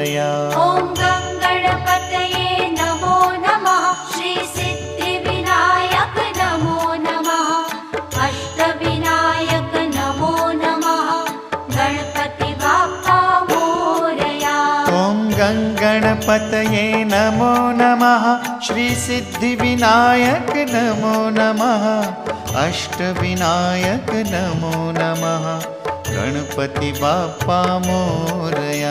मोरया। ॐ गणपतये नमो नमः। श्री सिद्धिविनायक नमो नमः। अष्टविनायक नमो नमः। गणपति बाप्पा मोरया। ॐ गणपतये नमो नमः। श्री सिद्धिविनायक नमो नमः। अष्टविनायक नमो नमः। गणपति बाप्पा मोरया।